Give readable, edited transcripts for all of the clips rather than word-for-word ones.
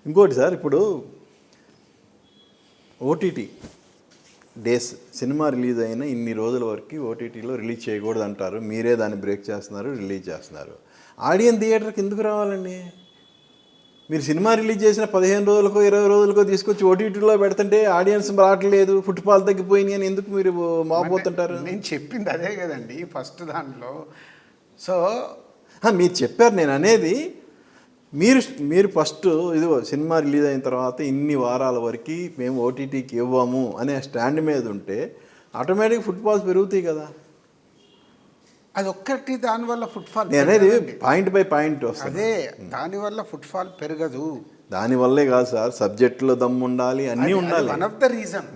ఇంకోటి సార్, ఇప్పుడు OTT days, cinema release అయిన ఇన్ని రోజుల వరకు ఓటీటీలో రిలీజ్ చేయకూడదు అంటారు. మీరే దాన్ని బ్రేక్ చేస్తున్నారు, రిలీజ్ చేస్తున్నారు. ఆడియన్స్ థియేటర్కి ఎందుకు రావాలండి? మీరు సినిమా రిలీజ్ చేసిన 15 రోజులకో 20 రోజులకో తీసుకొచ్చి ఓటీటీలో పెడుతుంటే ఆడియన్స్ రావట్లేదు, ఫుట్ఫాల్ తగ్గిపోయినాయి అని ఎందుకు మీరు మాపోతుంటారు? నేను చెప్పింది అదే కదండి ఫస్ట్ దాంట్లో. సో మీరు చెప్పారు, నేను అనేది మీరు ఫస్ట్ ఇదిగో సినిమా రిలీజ్ అయిన తర్వాత ఇన్ని వారాల వరకు మేము ఓటీటీకి ఇవ్వము అనే స్టాండ్ మీద ఉంటే ఆటోమేటిక్ ఫుట్ఫాల్స్ పెరుగుతాయి కదా. అది ఒక్కటి దానివల్ల ఫుట్ఫాల్ అనేది పాయింట్ బై పాయింట్ వస్తుంది. అదే దానివల్ల ఫుట్ఫాల్ పెరగదు. దానివల్లే కాదు సార్, సబ్జెక్టులో దమ్ము ఉండాలి, అన్నీ ఉండాలి. One of the reason.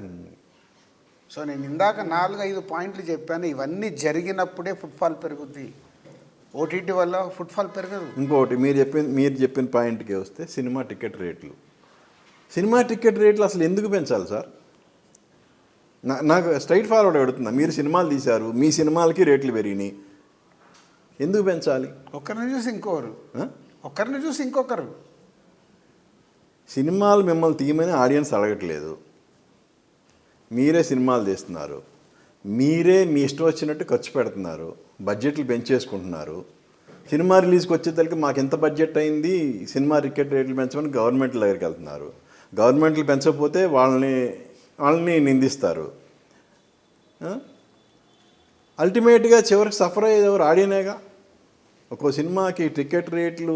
So నేను ఇందాక 4-5 పాయింట్లు చెప్పాను, ఇవన్నీ జరిగినప్పుడే ఫుట్ఫాల్ పెరుగుద్ది. ఓటీటీ వల్ల ఫుట్ఫాల్ పెరగదు. ఇంకోటి మీరు చెప్పిన పాయింట్కి వస్తే సినిమా టికెట్ రేట్లు అసలు ఎందుకు పెంచాలి సార్? నాకు స్ట్రైట్ ఫార్వర్డ్ అడుగుతున్నా. మీరు సినిమాలు తీశారు, మీ సినిమాలకి రేట్లు పెరిగినాయి, ఎందుకు పెంచాలి? ఒకరిని చూసి ఇంకొకరు, ఒకరిని చూసి ఇంకొకరు. సినిమాలు మిమ్మల్ని తీయమని ఆడియన్స్ అడగట్లేదు, మీరే సినిమాలు తీస్తున్నారు, మీరే మీ ఇష్టం వచ్చినట్టు ఖర్చు పెడుతున్నారు, బడ్జెట్లు పెంచేసుకుంటున్నారు. సినిమా రిలీజ్కి వచ్చేసరికి మాకు ఎంత బడ్జెట్ అయింది, సినిమా టికెట్ రేట్లు పెంచమని గవర్నమెంట్ దగ్గరికి వెళ్తున్నారు. గవర్నమెంట్లు పెంచకపోతే వాళ్ళని నిందిస్తారు. అల్టిమేట్గా చివరికి సఫర్ అయ్యేది ఎవరు? ఆడియనేగా. ఒక్కో సినిమాకి టికెట్ రేట్లు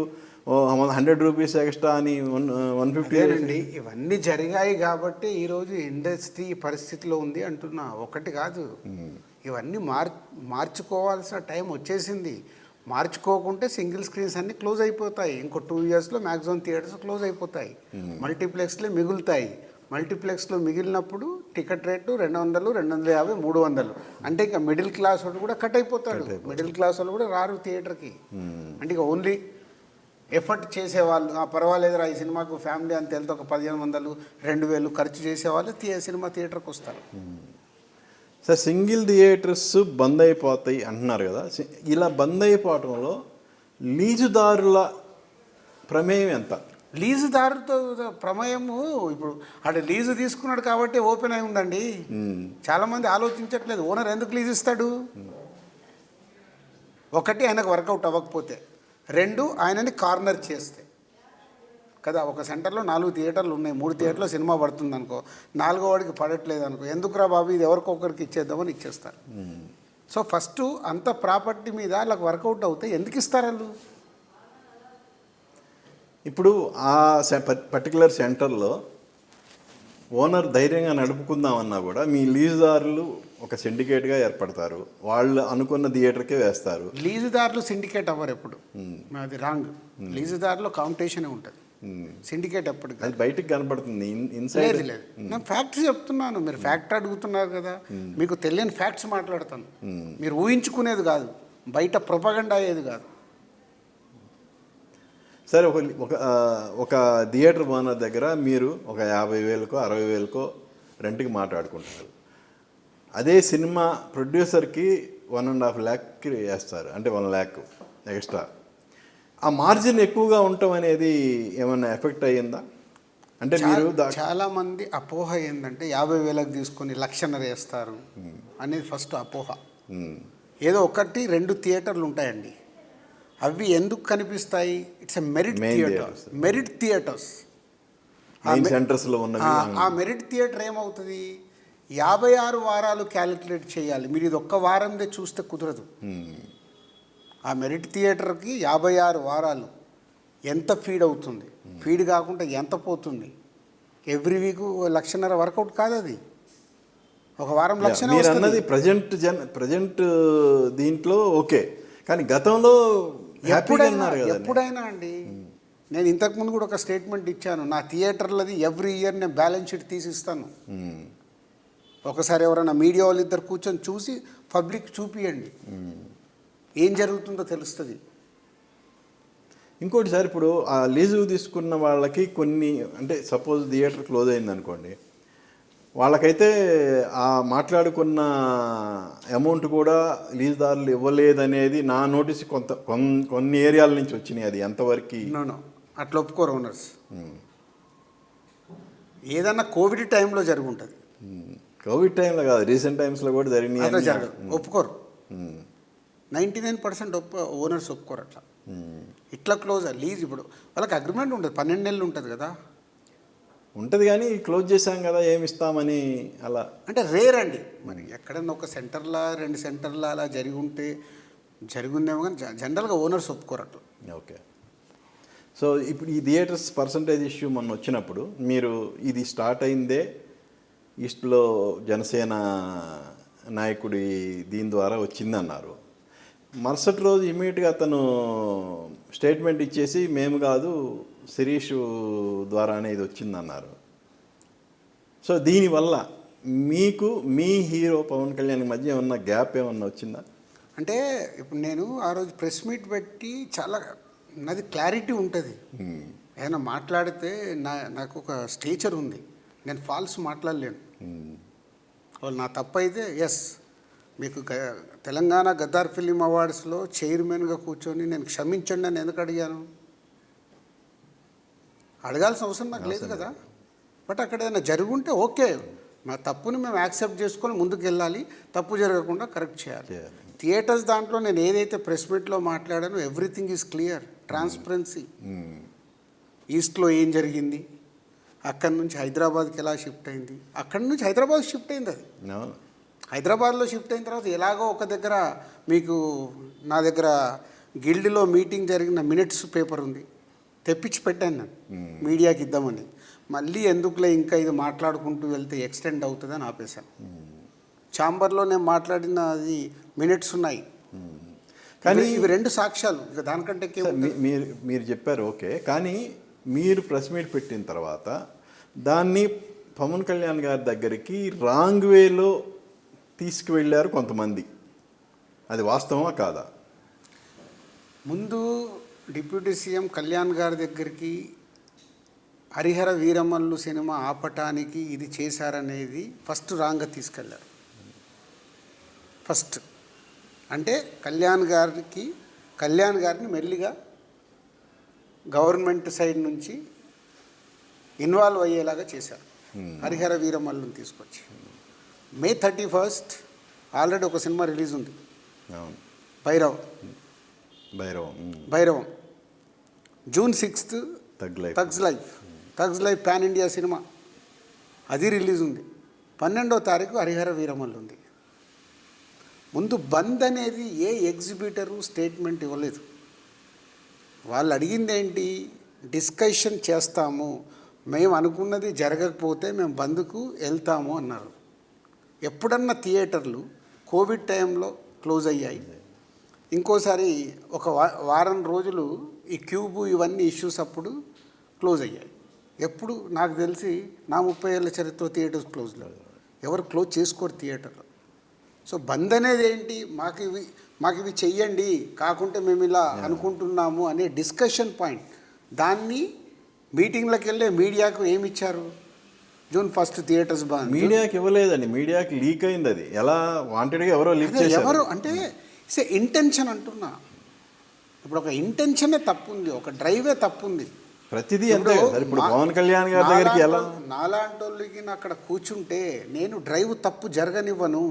100 రూపీస్ ఎక్స్ట్రా అని 150 అండి. ఇవన్నీ జరిగాయి కాబట్టి ఈరోజు ఇండస్ట్రీ పరిస్థితిలో ఉంది అంటున్నా. ఒకటి కాదు, ఇవన్నీ మార్చుకోవాల్సిన టైం వచ్చేసింది. మార్చుకోకుంటే సింగిల్ స్క్రీన్స్ అన్నీ క్లోజ్ అయిపోతాయి. ఇంకో 2 ఇయర్స్లో మ్యాక్సిమం థియేటర్స్ క్లోజ్ అయిపోతాయి, మల్టీప్లెక్స్లే మిగులుతాయి. మల్టీప్లెక్స్లో మిగిలినప్పుడు టికెట్ రేటు 200, 250, 300. అంటే ఇక మిడిల్ క్లాస్ వాళ్ళు కూడా కట్ అయిపోతాడు. మిడిల్ క్లాస్ వాళ్ళు కూడా రారు థియేటర్కి. అంటే ఇక ఓన్లీ ఎఫర్ట్ చేసేవాళ్ళు, పర్వాలేదురా ఈ సినిమాకు ఫ్యామిలీ అంత వెళ్తే ఒక 1500, 2000 ఖర్చు చేసేవాళ్ళు సినిమా థియేటర్కి వస్తారు. సార్, సింగిల్ థియేటర్స్ బంద్ అయిపోతాయి అంటున్నారు కదా. ఇలా బంద్ అయిపోవటంలో లీజుదారుల ప్రమేయం ఎంత? లీజుదారుతో ప్రమేయము, ఇప్పుడు అటు లీజు తీసుకున్నాడు కాబట్టి ఓపెన్ అయి ఉందండి. చాలామంది ఆలోచించట్లేదు, ఓనర్ ఎందుకు లీజు ఇస్తాడు? ఒకటి, ఆయనకు వర్కౌట్ అవ్వకపోతే. 2, ఆయనని కార్నర్ చేస్తే కదా. ఒక సెంటర్లో 4 థియేటర్లు ఉన్నాయి, 3 థియేటర్లో సినిమా పడుతుంది అనుకో, 4వ వాడికి పడట్లేదు అనుకో, ఎందుకురా బాబు ఇది ఎవరికొకరికి ఇచ్చేద్దామని ఇచ్చేస్తారు. సో ఫస్ట్ అంత ప్రాపర్టీ మీద వాళ్ళకి వర్కౌట్ అవుతాయి, ఎందుకు ఇస్తారు వాళ్ళు? ఇప్పుడు ఆ పర్టికులర్ సెంటర్లో ఓనర్ ధైర్యంగా నడుపుకుందామన్నా కూడా మీ లీజుదారులు ఒక సిండికేట్గా ఏర్పడతారు, వాళ్ళు అనుకున్న థియేటర్కే వేస్తారు. లీజుదారులు సిండికేట్ అవ్వరు ఎప్పుడు, అది రాంగ్. లీజుదారులో కాంపిటీషనే ఉంటుంది, సిండికేట్ ఎప్పటికీ. అది బయటికి కనపడుతుంది, ఇన్సైడ్ లేదు. నేను ఫ్యాక్ట్స్ చెప్తున్నాను, మీరు ఫ్యాక్ట్ అడుగుతున్నారు కదా, మీకు తెలియని ఫ్యాక్ట్స్ మాట్లాడతాను. మీరు ఊహించుకునేది కాదు, బయట ప్రొపగండా అయ్యేది కాదు. సరే, ఒక థియేటర్ ఓనర్ దగ్గర మీరు ఒక 50,000కో 60,000కో రెంట్కి మాట్లాడుకుంటారు. అదే సినిమా ప్రొడ్యూసర్కి 1.5 lakh వేస్తారు, అంటే 1 lakh ఎక్స్ట్రా. ఆ మార్జిన్ ఎక్కువగా ఉండటం అనేది ఏమన్నా ఎఫెక్ట్ అయ్యిందా? అంటే మీరు చాలామంది అపోహ ఏంటంటే 50,000కి తీసుకొని 1,50,000 వేస్తారు అనేది ఫస్ట్ అపోహ. ఏదో 1-2 థియేటర్లు ఉంటాయండి, అవి ఎందుకు కనిపిస్తాయి? It's a merit theaters. సెంటర్స్లో ఉన్నవి. ఆ మెరిట్ థియేటర్ ఏమవుతుంది, 56 వారాలు క్యాలిక్యులేట్ చేయాలి. మీరు ఇది ఒక్క వారందే చూస్తే కుదరదు. ఆ మెరిట్ థియేటర్కి 56 వారాలు ఎంత ఫీడ్ అవుతుంది, ఫీడ్ కాకుండా ఎంత పోతుంది. ఎవ్రీ వీక్ 1,50,000 వర్కౌట్ కాదు అది. ఒక వారం 1,00,000 మీరు అన్నది ప్రజెంట్ దీంట్లో ఓకే, కానీ గతంలో ఎప్పుడైనా అండి. నేను ఇంతకుముందు కూడా ఒక స్టేట్మెంట్ ఇచ్చాను, నా థియేటర్లది ఎవ్రీ ఇయర్ నేను బ్యాలెన్స్ షీట్ తీసిస్తాను. ఒకసారి ఎవరైనా మీడియా వాళ్ళు ఇద్దరు కూర్చొని చూసి పబ్లిక్ చూపియండి, ఏం జరుగుతుందో తెలుస్తుంది. ఇంకోటి సార్, ఇప్పుడు ఆ లీజు తీసుకున్న వాళ్ళకి కొన్ని, అంటే సపోజ్ థియేటర్ క్లోజ్ అయింది అనుకోండి, వాళ్ళకైతే ఆ మాట్లాడుకున్న అమౌంట్ కూడా లీజుదారులు ఇవ్వలేదనేది నా నోటీస్ కొన్ని ఏరియాల నుంచి వచ్చినాయి. అది ఎంతవరకు అట్లా ఒప్పుకోరు ఓనర్స్. ఏదన్నా కోవిడ్ టైంలో జరిగి ఉంటుంది. కోవిడ్ టైంలో కాదు, రీసెంట్ టైమ్స్లో కూడా జరిగినాయి అట్లా అన్నీ. జరగదు, ఒప్పుకోరు. ఉమ్. 99% ఓనర్స్ ఒప్పుకోరు అట్లా. ఇట్లా క్లోజ్ లీజ్ ఇప్పుడు వాళ్ళకి అగ్రిమెంట్ ఉంటుంది, 12 నెలలు ఉంటుంది కదా. ఉంటుంది కానీ క్లోజ్ చేశాం కదా ఏమి ఇస్తామని అలా. అంటే రేర్ అండి, మరి ఎక్కడన్నా ఒక సెంటర్లా 2 సెంటర్లా అలా జరిగి ఉంటే జరిగిందేమో, కానీ జనరల్గా ఓనర్స్ ఒప్పుకోరు అట్లా. ఓకే. సో ఇప్పుడు ఈ థియేటర్స్ పర్సంటేజ్ ఇష్యూ మొన్న వచ్చినప్పుడు మీరు ఇది స్టార్ట్ అయిందే ఈస్ట్లో జనసేన నాయకుడి దీని ద్వారా వచ్చిందన్నారు. మరుసటి రోజు ఇమీడియట్గా అతను స్టేట్మెంట్ ఇచ్చేసి మేము కాదు శిరీష్ ద్వారానే ఇది వచ్చిందన్నారు. సో దీనివల్ల మీకు మీ హీరో పవన్ కళ్యాణ్ మధ్య ఏమన్నా గ్యాప్ ఏమన్నా వచ్చిందా? అంటే ఇప్పుడు నేను ఆ రోజు ప్రెస్ మీట్ పెట్టి చాలా నాది క్లారిటీ ఉంటుంది. ఏదైనా మాట్లాడితే నాకు ఒక స్టేచర్ ఉంది, నేను ఫాల్స్ మాట్లాడలేను. వాళ్ళు నా తప్పు అయితే ఎస్, మీకు తెలంగాణ గద్దార్ ఫిలిం అవార్డ్స్లో చైర్మన్గా కూర్చొని నేను క్షమించండి అని ఎందుకు అడిగాను? అడగాల్సిన అవసరం నాకు లేదు కదా. బట్ అక్కడ ఏదైనా జరుగుంటే ఓకే, మా తప్పుని మేము యాక్సెప్ట్ చేసుకొని ముందుకు వెళ్ళాలి, తప్పు జరగకుండా కరెక్ట్ చేయాలి. థియేటర్స్ దాంట్లో నేను ఏదైతే ప్రెస్ మీట్లో మాట్లాడానో ఎవ్రీథింగ్ ఈజ్ క్లియర్, ట్రాన్స్పరెన్సీ. ఈస్ట్లో ఏం జరిగింది, అక్కడి నుంచి హైదరాబాద్కి ఎలా షిఫ్ట్ అయింది, అక్కడి నుంచి హైదరాబాద్ షిఫ్ట్ అయింది. అది హైదరాబాద్లో షిఫ్ట్ అయిన తర్వాత ఎలాగో ఒక దగ్గర మీకు నా దగ్గర గిల్డ్లో మీటింగ్ జరిగిన మినిట్స్ పేపర్ ఉంది, తెప్పించి పెట్టాను నేను మీడియాకి ఇద్దామని. మళ్ళీ ఎందుకులే ఇంకా ఇది మాట్లాడుకుంటూ వెళ్తే ఎక్స్టెండ్ అవుతుందని ఆపేశాను. ఛాంబర్లో నేను మాట్లాడిన అది మినిట్స్ ఉన్నాయి, కానీ ఇవి 2 సాక్ష్యాలు, ఇక దానికంటే మీరు చెప్పారు ఓకే. కానీ మీరు ప్రెస్ మీట్ పెట్టిన తర్వాత దాన్ని పవన్ కళ్యాణ్ గారి దగ్గరికి రాంగ్ వేలో తీసుకువెళ్ళారు కొంతమంది, అది వాస్తవమా కాదా? ముందు డిప్యూటీ సీఎం కళ్యాణ్ గారి దగ్గరికి హరిహర వీరమల్లు సినిమా ఆపటానికి ఇది చేశారనేది ఫస్ట్ రాంగ్గా తీసుకెళ్ళారు. ఫస్ట్ అంటే కళ్యాణ్ గారిని మెల్లిగా గవర్నమెంట్ సైడ్ నుంచి ఇన్వాల్వ్ అయ్యేలాగా చేశారు. హరిహర వీరమల్లుని తీసుకొచ్చి May 31 ఆల్రెడీ ఒక సినిమా రిలీజ్ ఉంది, Bhairavam. June 6 thugs life pan India cinema, అది రిలీజ్ ఉంది. 12వ తారీఖు హరిహర వీరమల్లు ఉంది. ముందు బంద్ అనేది ఏ ఎగ్జిబిటరు స్టేట్మెంట్ ఇవ్వలేదు. వాళ్ళు అడిగింది ఏంటి, డిస్కషన్ చేస్తాము, మేము అనుకున్నది జరగకపోతే మేము బంద్కు వెళ్తాము అన్నారు. ఎప్పుడన్నా థియేటర్లు కోవిడ్ టైంలో క్లోజ్ అయ్యాయి, ఇంకోసారి ఒక వారం రోజులు ఈ క్యూబు ఇవన్నీ ఇష్యూస్ అప్పుడు క్లోజ్ అయ్యాయి. ఎప్పుడు నాకు తెలిసి నా 30 ఏళ్ళ చరిత్ర థియేటర్స్ క్లోజ్లో ఎవరు క్లోజ్ చేసుకోరు థియేటర్లో. సో బంద్ అనేది ఏంటి, మాకు ఇవి చెయ్యండి, కాకుంటే మేము ఇలా అనుకుంటున్నాము అనే డిస్కషన్ పాయింట్. దాన్ని మీటింగ్లకు వెళ్ళే మీడియాకు ఏమి ఇచ్చారు, June 1 థియేటర్స్ బంద్. మీడియాకి ఇవ్వలేదండి, మీడియాకి లీక్ అయింది. అది ఎలా వాంటెడ్గా ఎవరో లీక్ చేశారు. ఎవరు అంటే ఇంటెన్షన్ అంటున్నా. ఇప్పుడు ఒక ఇంటెన్షనే తప్పు ఉంది, ఒక డ్రైవే తప్పు ఉంది. ప్రతిదీ అంతే. ఇప్పుడు పవన్ కళ్యాణ్ గారి దగ్గరికి ఎలా నాలాంటి వాళ్ళకి అక్కడ కూర్చుంటే నేను డ్రైవ్ తప్పు జరగనివ్వను.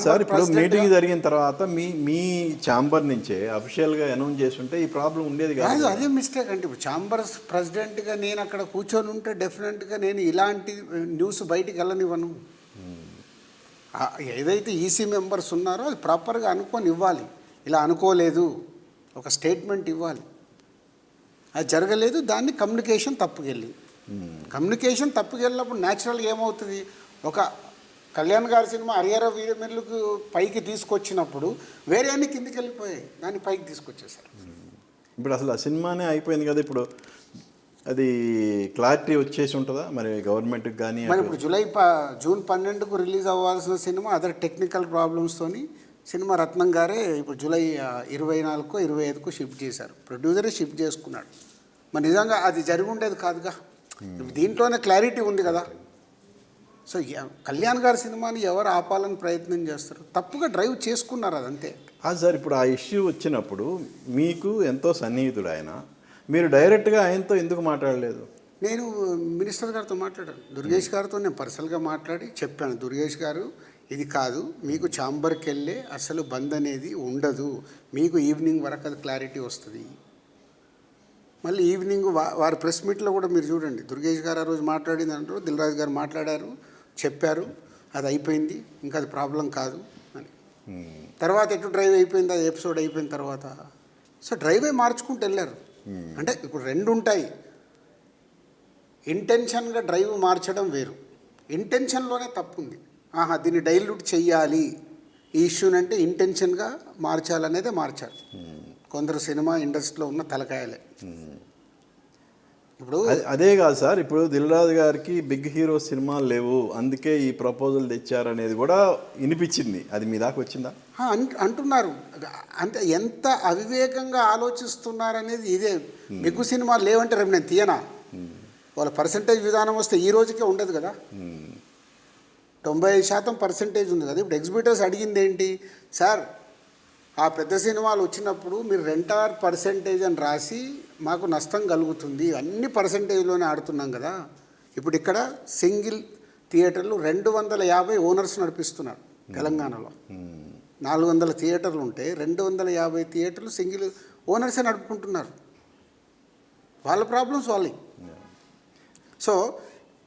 సార్ ఇప్పుడు మీటింగ్ జరిగిన తర్వాత మీ ఛాంబర్ నుంచే అఫీషియల్గా అనౌన్స్ చేస్తుంటే ఈ ప్రాబ్లం ఉండేది కాదు. అదే మిస్టేక్ అంటే ఇప్పుడు ఛాంబర్స్ ప్రెసిడెంట్గా నేను అక్కడ కూర్చొని ఉంటే డెఫినెట్గా నేను ఇలాంటి న్యూస్ బయటికి వెళ్ళనివ్వను. ఏదైతే ఈసీ మెంబర్స్ ఉన్నారో అది ప్రాపర్గా అనుకొని ఇవ్వాలి. ఇలా అనుకోలేదు, ఒక స్టేట్మెంట్ ఇవ్వాలి. అది జరగలేదు, దాన్ని కమ్యూనికేషన్ తప్పుకెళ్ళింది. కమ్యూనికేషన్ తప్పుకెళ్ళినప్పుడు న్యాచురల్గా ఏమవుతుంది, ఒక కళ్యాణ్ గారి సినిమా హరిహర వీరమల్లుకు పైకి తీసుకొచ్చినప్పుడు వేరే అన్ని కిందికి వెళ్ళిపోయాయి, దాన్ని పైకి తీసుకొచ్చేసారు. ఇప్పుడు అసలు ఆ సినిమానే అయిపోయింది కదా, ఇప్పుడు అది క్లారిటీ వచ్చేసి ఉంటుందా మరి గవర్నమెంట్కి కానీ? మరి ఇప్పుడు June 12 రిలీజ్ అవ్వాల్సిన సినిమా అదర్ టెక్నికల్ ప్రాబ్లమ్స్తోని సినిమా రత్నం గారే ఇప్పుడు July 24కో 25కో షిఫ్ట్ చేశారు. ప్రొడ్యూసరే షిఫ్ట్ చేసుకున్నాడు. మరి నిజంగా అది జరిగి ఉండేది కాదుగా. దీంట్లోనే క్లారిటీ ఉంది కదా. సో కళ్యాణ్ గారి సినిమాని ఎవరు ఆపాలని ప్రయత్నం చేస్తారు, తప్పుగా డ్రైవ్ చేసుకున్నారు, అదంతే. సార్ ఇప్పుడు ఆ ఇష్యూ వచ్చినప్పుడు మీకు ఎంతో సన్నిహితుడు ఆయన, మీరు డైరెక్ట్గా ఆయనతో ఎందుకు మాట్లాడలేదు? నేను మినిస్టర్ గారితో మాట్లాడాను, దుర్గేష్ గారితో నేను పర్సనల్గా మాట్లాడి చెప్పాను, దుర్గేష్ గారు ఇది కాదు, మీకు ఛాంబర్కి వెళ్ళే అసలు బంద్ అనేది ఉండదు, మీకు ఈవినింగ్ వరకు అది క్లారిటీ వస్తుంది. మళ్ళీ ఈవినింగ్ వారి ప్రెస్ మీట్లో కూడా మీరు చూడండి, దుర్గేష్ గారు ఆ రోజు మాట్లాడింది అంటారు, దిల్ రాజు గారు మాట్లాడారు, చెప్పారు అది అయిపోయింది, ఇంకా అది ప్రాబ్లం కాదు అని. తర్వాత ఎటు డ్రైవ్ అయిపోయింది, అది ఎపిసోడ్ అయిపోయిన తర్వాత సో డ్రైవే మార్చుకుంటూ వెళ్ళారు. అంటే ఇప్పుడు రెండు ఉంటాయి, ఇంటెన్షన్గా డ్రైవ్ మార్చడం వేరు, ఇంటెన్షన్లోనే తప్పు ఉంది. దీన్ని డైల్యూట్ చెయ్యాలి ఈ ఇష్యూని అంటే ఇంటెన్షన్గా మార్చాలనేదే మార్చాలి. కొందరు సినిమా ఇండస్ట్రీలో ఉన్న తలకాయలే. ఇప్పుడు అదే కాదు సార్, ఇప్పుడు దిల్ రాజు గారికి బిగ్ హీరో సినిమాలు లేవు, అందుకే ఈ ప్రపోజల్ తెచ్చారనేది కూడా వినిపించింది. అది మీ దాకా వచ్చిందా? అంటున్నారు. అంటే ఎంత అవివేకంగా ఆలోచిస్తున్నారనేది ఇదే. బిగ్గు సినిమాలు లేవంటే రేపు నేను తీయనా? వాళ్ళ పర్సంటేజ్ విధానం వస్తే ఈ రోజుకే ఉండదు కదా. 95% పర్సంటేజ్ ఉంది కదా. ఇప్పుడు ఎగ్జిబిటర్స్ అడిగింది ఏంటి సార్, ఆ పెద్ద సినిమాలు వచ్చినప్పుడు మీరు రెంటార్ పర్సంటేజ్ అని రాసి మాకు నష్టం కలుగుతుంది, అన్ని పర్సంటేజ్లోనే ఆడుతున్నాం కదా. ఇప్పుడు ఇక్కడ సింగిల్ థియేటర్లు 250 ఓనర్స్ నడిపిస్తున్నారు తెలంగాణలో. 400 థియేటర్లు ఉంటే 250 థియేటర్లు సింగిల్ ఓనర్సే నడుపుకుంటున్నారు. వాళ్ళ ప్రాబ్లమ్స్ వాళ్ళవి. సో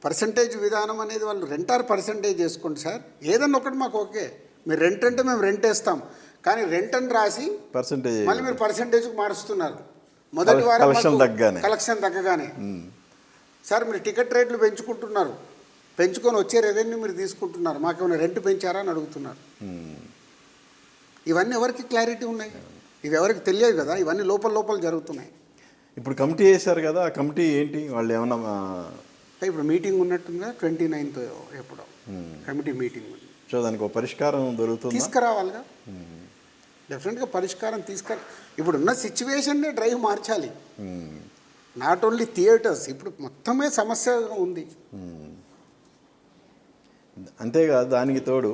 పర్సంటేజ్ విధానం అనేది వాళ్ళు రెంటార్ పర్సంటేజ్ చేసుకోండి సార్, ఏదన్నా ఒకటి మాకు ఓకే, మీరు రెంట్ అంటే మేము రెంట్ వేస్తాం, కానీ రెంట్ అని రాసి పర్సంటేజ్ మళ్ళీ మీరు పర్సంటేజ్కి మారుస్తున్నారు. మొదటి వారం కలెక్షన్ తగ్గగానే సార్ మీరు టికెట్ రేట్లు పెంచుకుంటున్నారు, పెంచుకొని వచ్చే రెవెన్యూ మీరు తీసుకుంటున్నారు, మాకేమైనా రెంట్ పెంచారా అని అడుగుతున్నారు. ఇవన్నీ ఎవరికి క్లారిటీ ఉన్నాయి? ఇవి ఎవరికి తెలియదు కదా, ఇవన్నీ లోపల జరుగుతున్నాయి. ఇప్పుడు కమిటీ వేశారు కదా, ఆ కమిటీ ఏంటి, వాళ్ళు ఏమన్నా ఇప్పుడు మీటింగ్ ఉన్నట్టుందిగా 29th ఎప్పుడో కమిటీ మీటింగ్ ఉంది. సో దానికి ఒక పరిష్కారం దొరుకుతుంది, తీసుకురావాలిగా. డెఫినెట్గా పరిష్కారం ఇప్పుడున్న సిచ్యువేషన్నే డ్రైవ్ మార్చాలి, నాట్ ఓన్లీ థియేటర్స్. ఇప్పుడు మొత్తమే సమస్యగా ఉంది. అంతేకాదు, దానికి తోడు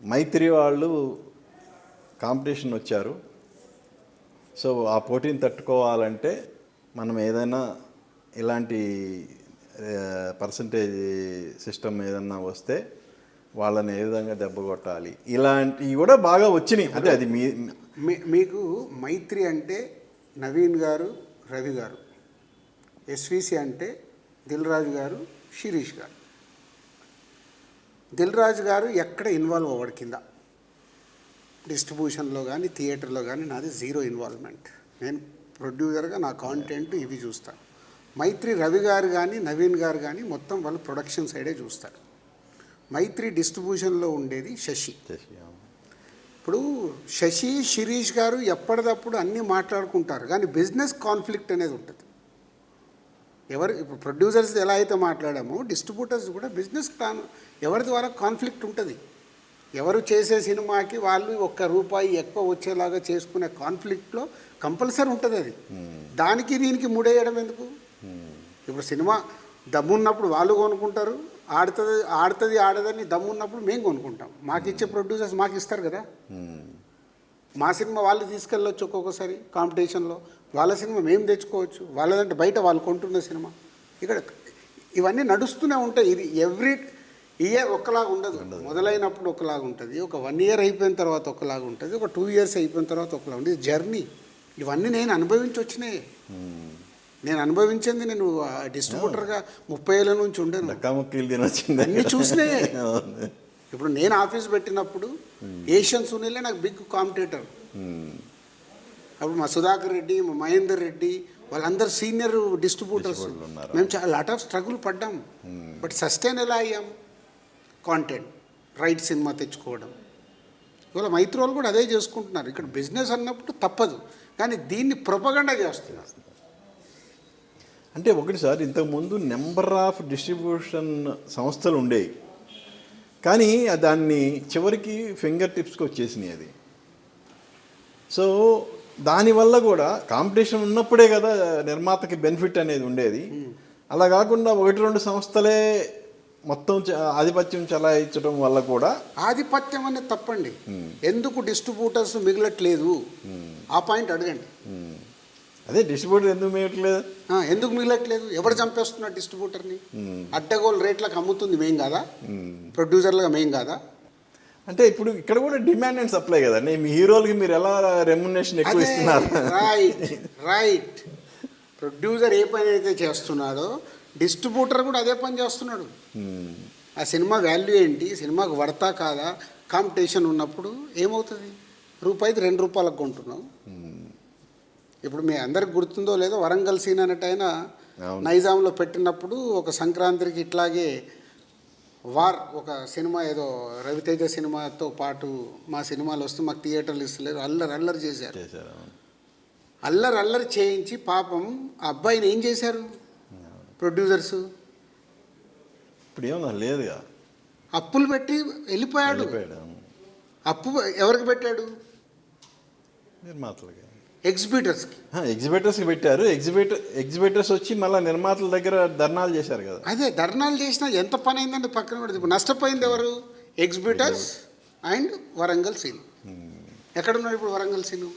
మైత్రి వాళ్ళు కాంపిటీషన్ వచ్చారు. సో ఆ పోటీని తట్టుకోవాలంటే మనం ఏదైనా ఇలాంటి పర్సంటేజ్ సిస్టమ్ ఏదన్నా వస్తే వాళ్ళని ఏ విధంగా దెబ్బ కొట్టాలి, ఇలాంటివి కూడా బాగా వచ్చినాయి. అంటే అది మీకు మైత్రి అంటే నవీన్ గారు, రవి గారు, ఎస్విసి అంటే దిల్ రాజు గారు, శిరీష్ గారు. దిల్ రాజు గారు ఎక్కడ ఇన్వాల్వ్ అవ్వడు, కింద డిస్ట్రిబ్యూషన్లో కానీ థియేటర్లో కానీ నాది జీరో ఇన్వాల్వ్మెంట్. నేను ప్రొడ్యూసర్గా నా కాంటెంట్ ఇవి చూస్తాను. మైత్రి రవి గారు కానీ నవీన్ గారు కానీ మొత్తం వాళ్ళు ప్రొడక్షన్ సైడే చూస్తారు. మైత్రి డిస్ట్రిబ్యూషన్లో ఉండేది శశి. ఇప్పుడు శశి, శిరీష్ గారు ఎప్పటికప్పుడు అన్నీ మాట్లాడుకుంటారు, కానీ బిజినెస్ కాన్ఫ్లిక్ట్ అనేది ఉంటుంది. ఇప్పుడు ప్రొడ్యూసర్స్ ఎలా అయితే మాట్లాడామో డిస్ట్రిబ్యూటర్స్ కూడా బిజినెస్ ఎవరి ద్వారా కాన్ఫ్లిక్ట్ ఉంటుంది. ఎవరు చేసే సినిమాకి వాళ్ళు ₹1 ఎక్కువ వచ్చేలాగా చేసుకునే కాన్ఫ్లిక్ట్లో కంపల్సరీ ఉంటుంది. అది దానికి దీనికి ముడేయడం ఎందుకు? ఇప్పుడు సినిమా దమ్మున్నప్పుడు వాళ్ళు కొనుక్కుంటారు, ఆడదని దమ్మున్నప్పుడు మేము కొనుక్కుంటాం. మాకు ఇచ్చే ప్రొడ్యూసర్స్ మాకు ఇస్తారు కదా. మా సినిమా వాళ్ళు తీసుకెళ్ళొచ్చు, ఒక్కొక్కసారి కాంపిటీషన్లో వాళ్ళ సినిమా మేము తెచ్చుకోవచ్చు, వాళ్ళదంటే బయట వాళ్ళు కొంటున్న సినిమా. ఇక్కడ ఇవన్నీ నడుస్తూనే ఉంటాయి. ఇది ఎవ్రీ ఇయర్ ఒకలాగా ఉండదు. మొదలైనప్పుడు ఒకలాగా ఉంటుంది, ఒక 1 year అయిపోయిన తర్వాత ఒకలాగా ఉంటుంది, ఒక 2 years అయిపోయిన తర్వాత ఒకలాగా ఉంటుంది. జర్నీ. ఇవన్నీ నేను అనుభవించి వచ్చినాయి. నేను అనుభవించింది, నేను డిస్ట్రిబ్యూటర్గా 30 ఏళ్ళ నుంచి ఉండేది, అన్నీ చూసినాయే. ఇప్పుడు నేను ఆఫీస్ పెట్టినప్పుడు ఏషియన్ సునీలే నాకు బిగ్ కాంపిటేటర్. అప్పుడు మా సుధాకర్ రెడ్డి, మా మహేందర్ రెడ్డి వాళ్ళందరూ సీనియర్ డిస్ట్రిబ్యూటర్స్. మేము చాలా లాట్ ఆఫ్ స్ట్రగుల్ పడ్డాం. బట్ సస్టైన్ ఎలా అయ్యాం? కాంటెంట్, రైట్ సినిమా తెచ్చుకోవడం. ఇవాళ మైత్రి వాళ్ళు కూడా అదే చేసుకుంటున్నారు. ఇక్కడ బిజినెస్ అన్నప్పుడు తప్పదు, కానీ దీన్ని ప్రొపగండా చేస్తున్నారు. అంటే ఒకటి సార్, ఇంతకుముందు నెంబర్ ఆఫ్ డిస్ట్రిబ్యూషన్ సంస్థలు ఉండేవి, కానీ దాన్ని చివరికి ఫింగర్ టిప్స్కి వచ్చేసినాయి. అది సో దానివల్ల కూడా కాంపిటీషన్ ఉన్నప్పుడే కదా నిర్మాతకి బెనిఫిట్ అనేది ఉండేది. అలా కాకుండా 1-2 సంస్థలే మొత్తం ఆధిపత్యం చెలాయించడం వల్ల కూడా. ఆధిపత్యం అనేది తప్పండి. ఎందుకు డిస్ట్రిబ్యూటర్స్ మిగలట్లేదు? ఆ పాయింట్ అడగండి. అదే డిస్ట్రిబ్యూటర్ ఎందుకు మేయట్లేదు? ఎందుకు మిగలట్లేదు? ఎవరు చంపేస్తున్నారు డిస్ట్రిబ్యూటర్ని? అడ్డగోలు రేట్లకు అమ్ముతుంది మేం కాదా? ప్రొడ్యూసర్లుగా మేం కాదా? అంటే ఇప్పుడు ఇక్కడ కూడా డిమాండ్ అండ్ సప్లై కదండి. మీ హీరోలకి మీరు ఎలా రెమ్యునరేషన్ ఎక్కువ ఇస్తున్నారు? రైట్. ప్రొడ్యూసర్ ఏ పని అయితే చేస్తున్నాడో డిస్ట్రిబ్యూటర్ కూడా అదే పని చేస్తున్నాడు. ఆ సినిమా వాల్యూ ఏంటి, సినిమాకు వర్తా కాదా, కాంపిటీషన్ ఉన్నప్పుడు ఏమవుతుంది? రూపాయికి 2 రూపాయలకు కొంటున్నాం. ఇప్పుడు మీ అందరికి గుర్తుందో లేదో, వరంగల్ సీన్ అనేట ఆయన నైజాంలో పెట్టినప్పుడు ఒక సంక్రాంతికి ఇట్లాగే ఒక సినిమా ఏదో రవితేజ సినిమాతో పాటు మా సినిమాలు వస్తే మాకు థియేటర్లు ఇస్తలేరు, అల్లరి చేశారు. అల్లరి చేయించి పాపం ఆ అబ్బాయిని ఏం చేశారు ప్రొడ్యూసర్స్? ఇప్పుడు ఏమన్నా లేదుగా, అప్పులు పెట్టి వెళ్ళిపోయాడు. అప్పు ఎవరికి పెట్టాడు? నిర్మాతలకి, ఎగ్జిబిటర్స్కి. ఎగ్జిబిటర్స్కి పెట్టారు. ఎగ్జిబిటర్స్ వచ్చి మళ్ళీ నిర్మాతల దగ్గర ధర్నాలు చేశారు కదా. అదే ధర్నాలు చేసినా ఎంత పని అయిందండి పక్కన పెడితే. ఇప్పుడు నష్టపోయింది ఎవరు? Exhibitors and Warangal scene. ఎక్కడున్నాడు ఇప్పుడు వరంగల్ సీను?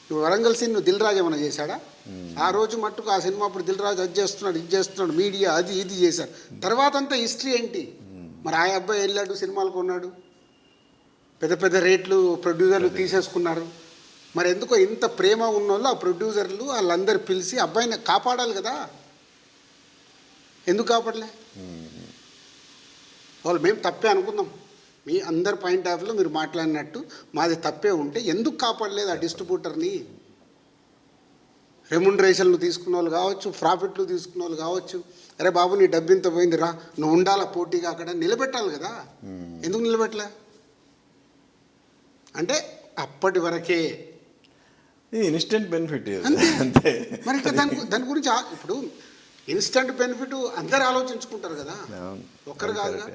ఇప్పుడు వరంగల్ సీన్ దిల్ రాజు ఏమైనా చేశాడా? ఆ రోజు మట్టుకు ఆ సినిమా అప్పుడు దిల్ రాజు అది చేస్తున్నాడు, ఇది చేస్తున్నాడు, మీడియా అది ఇది చేశారు. తర్వాత అంతా హిస్టరీ ఏంటి? మరి ఆ అబ్బాయి వెళ్ళాడు, సినిమాలు కొన్నాడు, పెద్ద పెద్ద రేట్లు ప్రొడ్యూసర్లు తీసేసుకున్నారు. మరి ఎందుకో ఇంత ప్రేమ ఉన్నోళ్ళు ఆ ప్రొడ్యూసర్లు వాళ్ళందరూ పిలిచి అబ్బాయిని కాపాడాలి కదా. ఎందుకు కాపాడలే? వాళ్ళు మేము తప్పే అనుకుందాం, మీ అందరి పాయింట్ ఆఫ్ వ్యూలో మీరు మాట్లాడినట్టు మాది తప్పే ఉంటే ఎందుకు కాపాడలేదు ఆ డిస్ట్రిబ్యూటర్ని? రెమ్యునరేషన్లు తీసుకున్న వాళ్ళు కావచ్చు, ప్రాఫిట్లు తీసుకున్న వాళ్ళు కావచ్చు, అరే బాబు నీ డబ్బు ఇంత పోయింది రా, నువ్వు ఉండాలా పోటీగా, అక్కడ నిలబెట్టాలి కదా. ఎందుకు నిలబెట్టలే? అంటే అప్పటి వరకే ఇది ఇన్స్టెంట్ బెనిఫిట్ అంతే. మరి ఇంకా దాని గురించి ఇప్పుడు ఇన్స్టెంట్ బెనిఫిట్ అందరు ఆలోచించుకుంటారు కదా, ఒక్కరు కాదుగా.